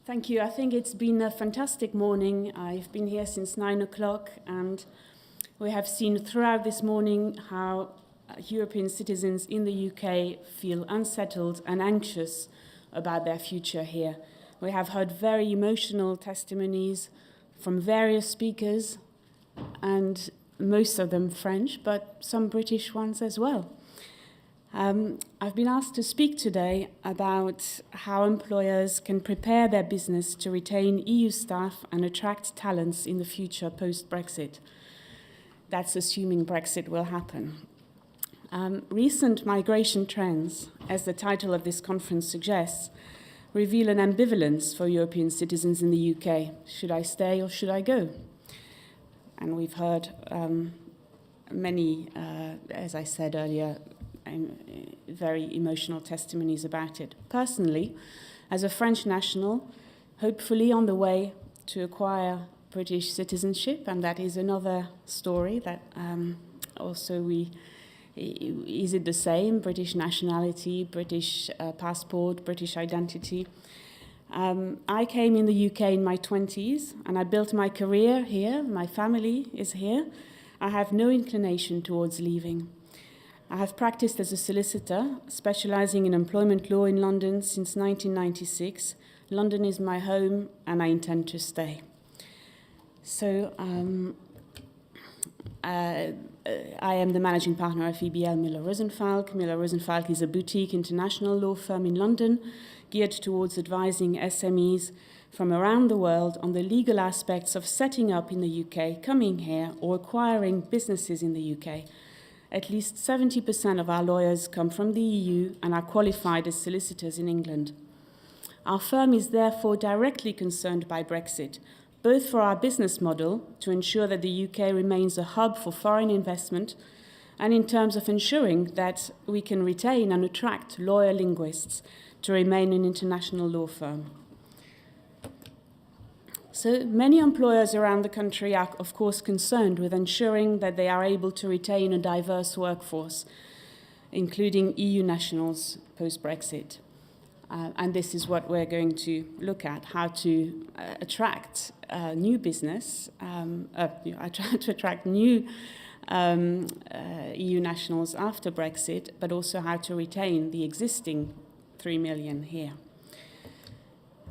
Thank you. I think it's been a fantastic morning. I've been here since 9 o'clock, and we have seen throughout this morning how European citizens in the UK feel unsettled and anxious about their future here. We have heard very emotional testimonies from various speakers, and most of them French, but some British ones as well. I've been asked to speak today about how employers can prepare their business to retain EU staff and attract talents in the future post-Brexit. That's assuming Brexit will happen. Recent migration trends, as the title of this conference suggests, reveal an ambivalence for European citizens in the UK. Should I stay or should I go? And we've heard many, as I said earlier, very emotional testimonies about it. Personally, as a French national, hopefully on the way to acquire British citizenship, and that is another story that is it the same, British nationality, British passport, British identity. I came in the UK in my 20s, and I built my career here. My family is here. I have no inclination towards leaving. I have practiced as a solicitor, specializing in employment law in London since 1996. London is my home, and I intend to stay. So I am the managing partner of EBL Miller Rosenfalck. Miller Rosenfalck is a boutique international law firm in London geared towards advising SMEs from around the world on the legal aspects of setting up in the UK, coming here, or acquiring businesses in the UK. At least 70% of our lawyers come from the EU and are qualified as solicitors in England. Our firm is therefore directly concerned by Brexit, both for our business model, to ensure that the UK remains a hub for foreign investment, and in terms of ensuring that we can retain and attract lawyer linguists to remain an international law firm. So many employers around the country are, of course, concerned with ensuring that they are able to retain a diverse workforce, including EU nationals post-Brexit. And this is what we're going to look at, how to attract new business, to attract new EU nationals after Brexit, but also how to retain the existing 3 million here.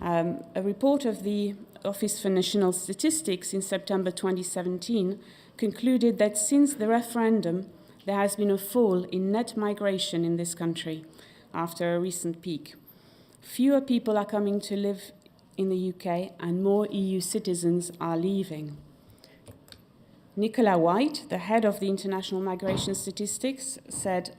A report of the Office for National Statistics in September 2017 concluded that since the referendum, there has been a fall in net migration in this country after a recent peak. Fewer people are coming to live in the UK, and more EU citizens are leaving. Nicola White, the head of the International Migration Statistics, said,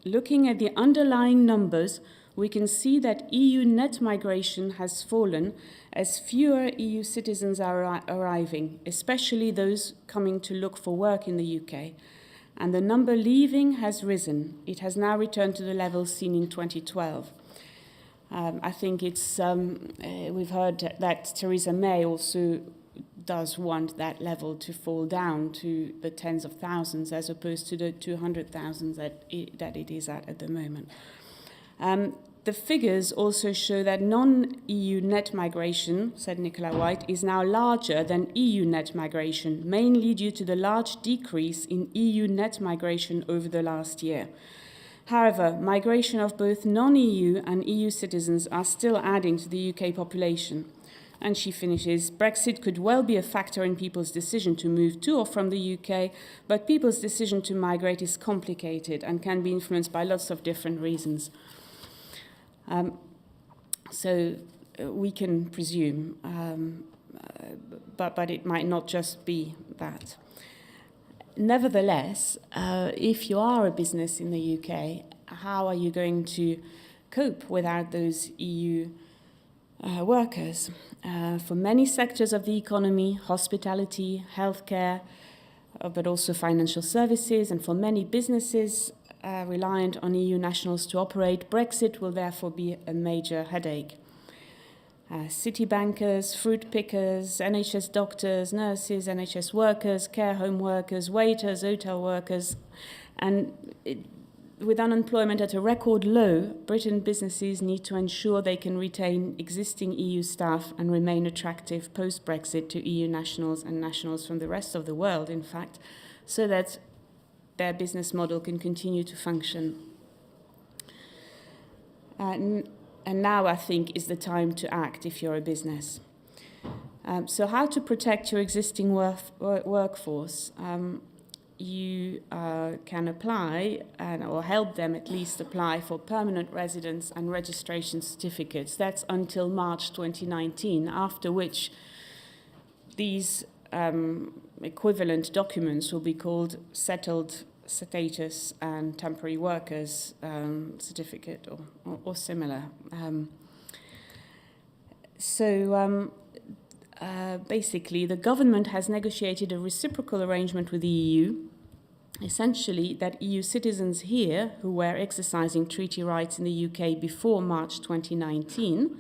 "Looking at the underlying numbers, we can see that EU net migration has fallen as fewer EU citizens are arriving, especially those coming to look for work in the UK. And the number leaving has risen. It has now returned to the levels seen in 2012. I think we've heard that Theresa May also does want that level to fall down to the tens of thousands as opposed to the 200,000 that it is at the moment. The figures also show that non-EU net migration, said Nicola White, is now larger than EU net migration, mainly due to the large decrease in EU net migration over the last year. However, migration of both non-EU and EU citizens are still adding to the UK population." And she finishes, "Brexit could well be a factor in people's decision to move to or from the UK, but people's decision to migrate is complicated and can be influenced by lots of different reasons." So we can presume, but it might not just be that. Nevertheless, if you are a business in the UK, how are you going to cope without those EU workers? For many sectors of the economy, hospitality, healthcare, but also financial services, and for many businesses reliant on EU nationals to operate, Brexit will therefore be a major headache. City bankers, fruit pickers, NHS doctors, nurses, NHS workers, care home workers, waiters, hotel workers, and with unemployment at a record low, Britain businesses need to ensure they can retain existing EU staff and remain attractive post-Brexit to EU nationals and nationals from the rest of the world, in fact, so that their business model can continue to function. And now I think is the time to act if you're a business. So how to protect your existing workforce? You can apply or help them at least apply for permanent residence and registration certificates. That's until March 2019, after which these equivalent documents will be called settled status and temporary workers certificate or similar. Basically, the government has negotiated a reciprocal arrangement with the EU, essentially that EU citizens here who were exercising treaty rights in the UK before March 2019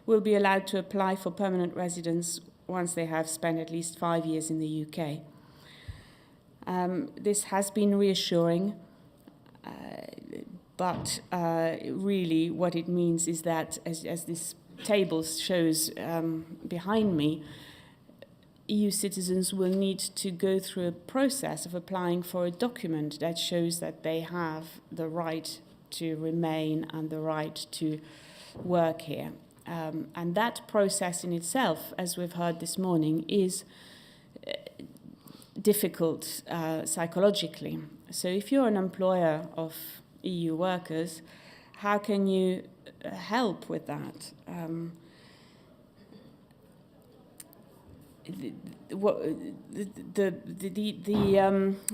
will be allowed to apply for permanent residence once they have spent at least 5 years in the UK. This has been reassuring, but really what it means is that, as this table shows behind me, EU citizens will need to go through a process of applying for a document that shows that they have the right to remain and the right to work here. And that process in itself, as we've heard this morning, is difficult psychologically. So if you're an employer of EU workers, how can you help with that?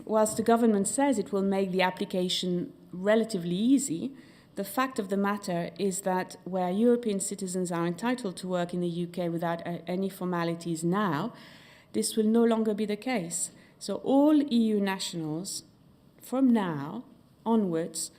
Whilst the government says it will make the application relatively easy, the fact of the matter is that where European citizens are entitled to work in the UK without any formalities now, this will no longer be the case. So all EU nationals from now onwards,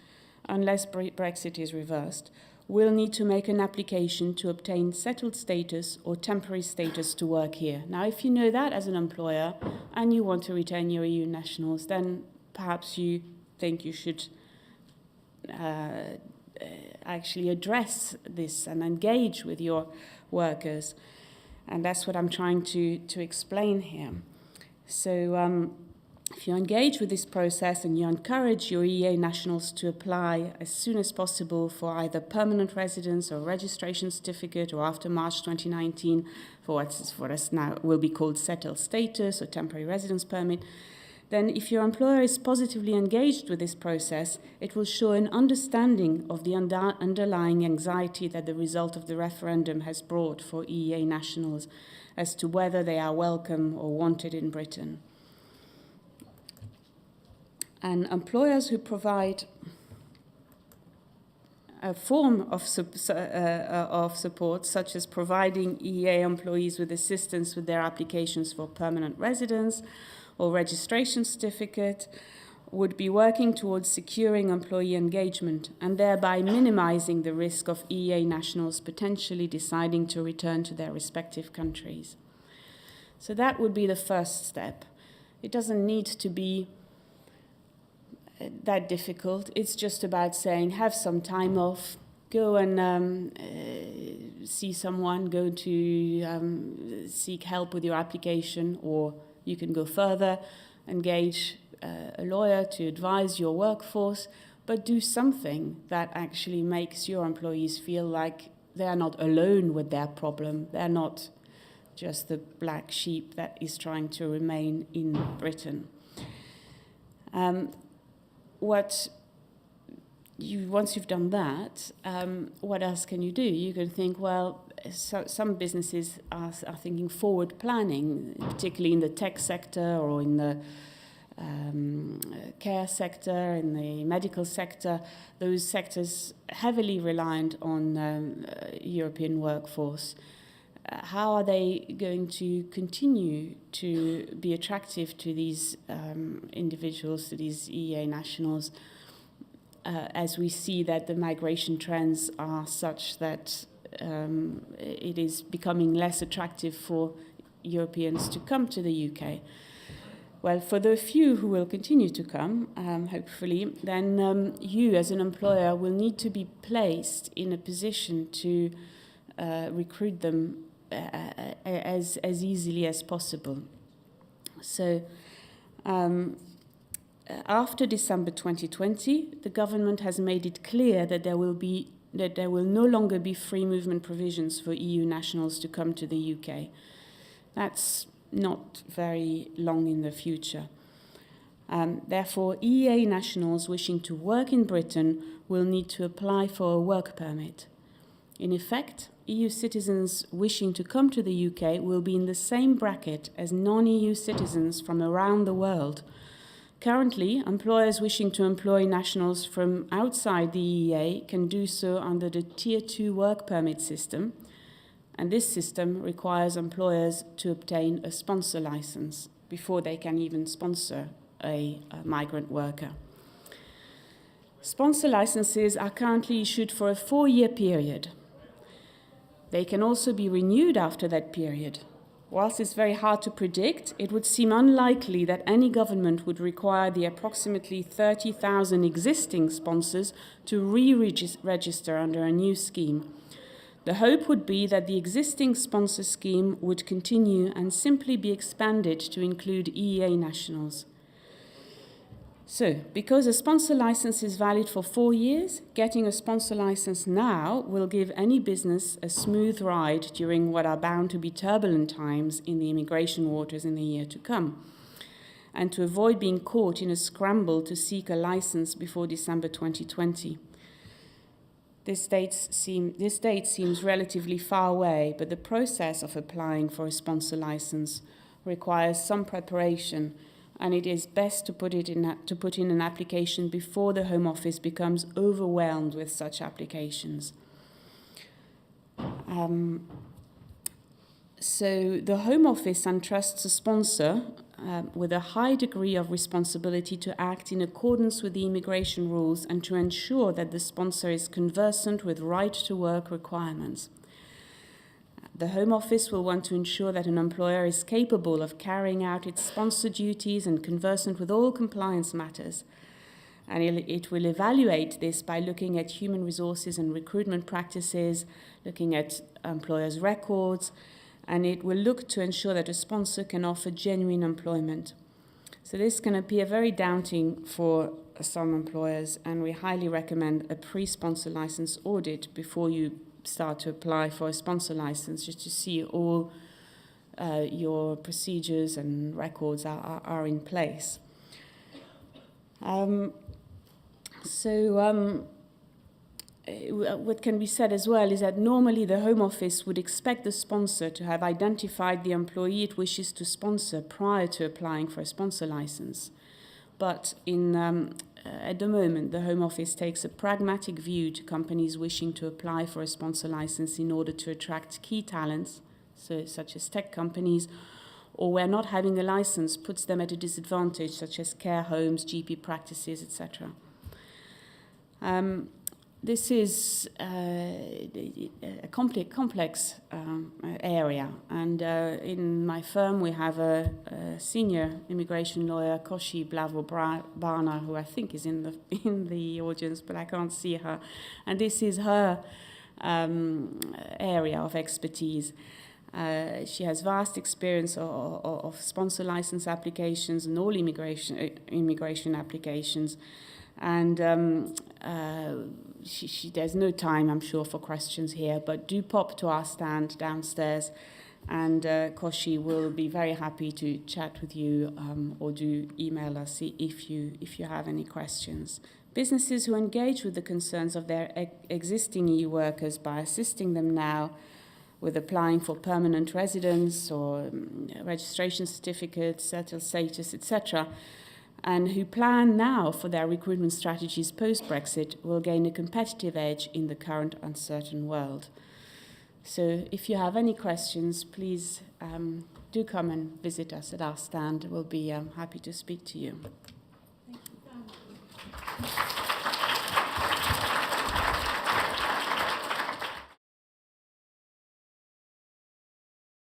unless Brexit is reversed, will need to make an application to obtain settled status or temporary status to work here. Now, if you know that as an employer and you want to retain your EU nationals, then perhaps you think you should actually address this and engage with your workers. And that's what I'm trying to explain here. So if you engage with this process and you encourage your EEA nationals to apply as soon as possible for either permanent residence or registration certificate, or after March 2019 for what us now will be called settled status or temporary residence permit, then if your employer is positively engaged with this process, it will show an understanding of the underlying anxiety that the result of the referendum has brought for EEA nationals as to whether they are welcome or wanted in Britain. And employers who provide a form of support, such as providing EEA employees with assistance with their applications for permanent residence or registration certificate, would be working towards securing employee engagement and thereby minimizing the risk of EEA nationals potentially deciding to return to their respective countries. So that would be the first step. It doesn't need to be that difficult. It's just about saying, have some time off, go and see someone, go to seek help with your application, or you can go further, engage a lawyer to advise your workforce, but do something that actually makes your employees feel like they're not alone with their problem. They're not just the black sheep that is trying to remain in Britain. Once you've done that, what else can you do? You can think, well, some businesses are thinking forward planning, particularly in the tech sector or in the care sector, in the medical sector. Those sectors heavily reliant on European workforce. How are they going to continue to be attractive to these individuals, to these EEA nationals, as we see that the migration trends are such that it is becoming less attractive for Europeans to come to the UK? Well, for the few who will continue to come, hopefully, then you as an employer will need to be placed in a position to recruit them as easily as possible. So after December 2020, the government has made it clear that there will no longer be free movement provisions for EU nationals to come to the UK. That's not very long in the future. Therefore, EEA nationals wishing to work in Britain will need to apply for a work permit. In effect, EU citizens wishing to come to the UK will be in the same bracket as non-EU citizens from around the world. Currently, employers wishing to employ nationals from outside the EEA can do so under the Tier 2 work permit system, and this system requires employers to obtain a sponsor license before they can even sponsor a migrant worker. Sponsor licenses are currently issued for a 4-year period. They can also be renewed after that period. Whilst it's very hard to predict, it would seem unlikely that any government would require the approximately 30,000 existing sponsors to re-register under a new scheme. The hope would be that the existing sponsor scheme would continue and simply be expanded to include EEA nationals. So, because a sponsor license is valid for 4 years, getting a sponsor license now will give any business a smooth ride during what are bound to be turbulent times in the immigration waters in the year to come, and to avoid being caught in a scramble to seek a license before December 2020. This date seems relatively far away, but the process of applying for a sponsor license requires some preparation, and it is best to put in an application before the Home Office becomes overwhelmed with such applications. So the Home Office entrusts a sponsor with a high degree of responsibility to act in accordance with the immigration rules and to ensure that the sponsor is conversant with right-to-work requirements. The Home Office will want to ensure that an employer is capable of carrying out its sponsor duties and conversant with all compliance matters. And it will evaluate this by looking at human resources and recruitment practices, looking at employers' records, and it will look to ensure that a sponsor can offer genuine employment. So this can appear very daunting for some employers, and we highly recommend a pre-sponsor license audit before you start to apply for a sponsor license, just to see all your procedures and records are in place. What can be said as well is that normally the Home Office would expect the sponsor to have identified the employee it wishes to sponsor prior to applying for a sponsor license. But at the moment, the Home Office takes a pragmatic view to companies wishing to apply for a sponsor license in order to attract key talents, such as tech companies, or where not having a license puts them at a disadvantage, such as care homes, GP practices, etc. This is a complex area, and in my firm we have a senior immigration lawyer, Koshi Blavo-Barna, who I think is in the audience, but I can't see her, and this is her area of expertise. She has vast experience of sponsor license applications and all immigration applications, and there's no time, I'm sure, for questions here, but do pop to our stand downstairs, and Koshi will be very happy to chat with you, or do email us if you have any questions. Businesses who engage with the concerns of their existing EU workers by assisting them now with applying for permanent residence or registration certificates, settled status, etc., and who plan now for their recruitment strategies post-Brexit will gain a competitive edge in the current uncertain world. So if you have any questions, please do come and visit us at our stand. We'll be happy to speak to you. Thank you.